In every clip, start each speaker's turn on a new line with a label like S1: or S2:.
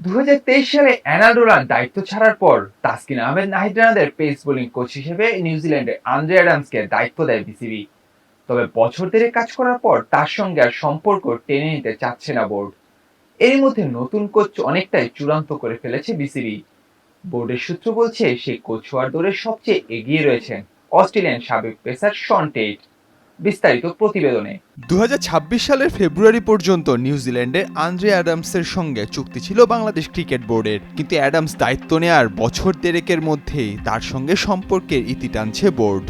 S1: 2023 সালে অ্যানাডোলার দায়িত্ব ছাড়ার পর তাসকিন আহমেদ নাহিদ রানাদের পেস বোলিং কোচ হিসেবে নিউজিল্যান্ডের আন্দ্রে অ্যাডামসকে দায়িত্ব দেয় বিসিবি। তবে বছর দেড়েক কাজ করার পর তার সঙ্গে আর সম্পর্ক টেনে নিতে চাচ্ছে না বোর্ড। এরই মধ্যে নতুন কোচ অনেকটাই চূড়ান্ত করে ফেলেছে বিসিবি। বোর্ডের সূত্র বলছে সেই কোচ হওয়ার দৌড়ে সবচেয়ে এগিয়ে রয়েছেন অস্ট্রেলিয়ান সাবেক পেসার শন টেইট। বিস্তারিত প্রতিবেদনে।
S2: 2026 সালের ফেব্রুয়ারি পর্যন্ত নিউজিল্যান্ডের আন্দ্রে অ্যাডামসের সঙ্গে চুক্তি ছিল বাংলাদেশ ক্রিকেট বোর্ডের, কিন্তু অ্যাডামস দায়িত্ব নেয়ার বছর দেড়েকের মধ্যেই তার সঙ্গে সম্পর্কের ইতি টানছে বোর্ড।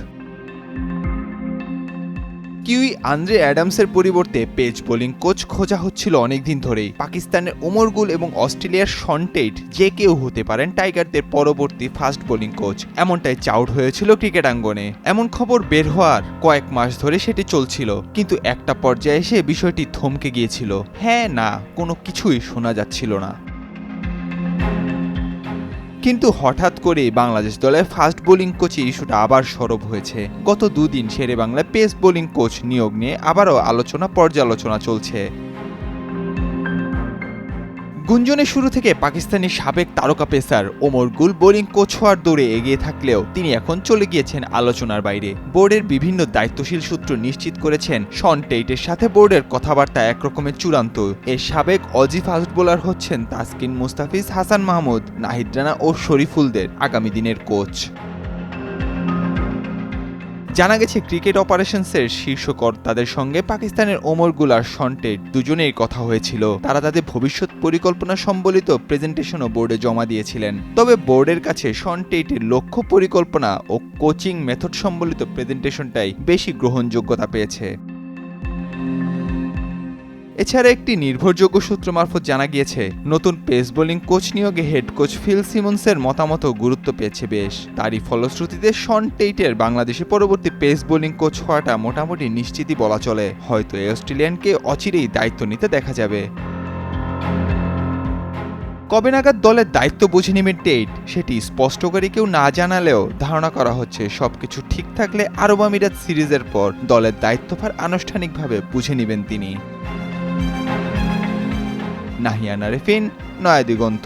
S2: কিউই আন্দ্রে অ্যাডামসের পরিবর্তে পেস বোলিং কোচ খোঁজা হচ্ছিল অনেকদিন ধরেই। পাকিস্তানের ওমর গুল এবং অস্ট্রেলিয়ার শন টেইট যে কেউ হতে পারেন টাইগারদের পরবর্তী ফাস্ট বোলিং কোচ, এমনটাই চাউট হয়েছিল ক্রিকেট আঙ্গনে। এমন খবর বের হওয়ার কয়েক মাস ধরে সেটি চলছিল, কিন্তু একটা পর্যায়ে এসে বিষয়টি থমকে গিয়েছিল। হ্যাঁ না, কোনো কিছুই শোনা যাচ্ছিল না। কিন্তু হঠাৎ করে বাংলাদেশ দলের ফাস্ট বোলিং কোচের ইস্যুটা আবার সরব হয়েছে। গত দুদিন শেরে বাংলায় পেস বোলিং কোচ নিয়োগ নিয়ে আবারও পর্যালোচনা চলছে। গুঞ্জনের শুরু থেকে পাকিস্তানি সাবেক তারকা পেসার ওমর গুল বোলিং কোচ হওয়ার দৌড়ে এগিয়ে থাকলেও তিনি এখন চলে গিয়েছেন আলোচনার বাইরে। বোর্ডের বিভিন্ন দায়িত্বশীল সূত্র নিশ্চিত করেছেন শন টেইটের সাথে বোর্ডের কথাবার্তা একরকমের চূড়ান্ত। এর সাবেক অজি ফাস্ট বোলার হচ্ছেন তাসকিন, মুস্তাফিজ, হাসান মাহমুদ, নাহিদ রানা ও শরীফুলদের আগামী দিনের কোচ। জানা গেছে ক্রিকেট অপারেশনসের শীর্ষ কর্তাদের সঙ্গে পাকিস্তানের ওমর গুল আর শন টেইট দুজনেই কথা হয়েছিল। তারা তাদের ভবিষ্যৎ পরিকল্পনা সম্বলিত প্রেজেন্টেশনও বোর্ডে জমা দিয়েছিলেন। তবে বোর্ডের কাছে শন টেইটের লক্ষ্য পরিকল্পনা ও কোচিং মেথড সম্বলিত প্রেজেন্টেশনটাই বেশি গ্রহণযোগ্যতা পেয়েছে। এছাড়া একটি নির্ভরযোগ্য সূত্র মারফত জানা গিয়েছে, নতুন পেস বোলিং কোচ নিয়োগে হেড কোচ ফিল সিমন্সের মতামতও গুরুত্ব পেয়েছে বেশ। তারই ফলশ্রুতিতে শন টেইটের বাংলাদেশে পরবর্তী পেস বোলিং কোচ হওয়াটা মোটামুটি নিশ্চিতই বলা চলে। হয়তো এই অস্ট্রেলিয়ানকে অচিরেই দায়িত্ব নিতে দেখা যাবে। কবে নাগাদ দলের দায়িত্ব বুঝে নেবেন টেইট সেটি স্পষ্ট করে কেউ না জানালেও ধারণা করা হচ্ছে সবকিছু ঠিক থাকলে আরব আমিরাত সিরিজের পর দলের দায়িত্বভার আনুষ্ঠানিকভাবে বুঝে নেবেন তিনি। নাহিয়ান আরেফিন, নয়া দিগন্ত।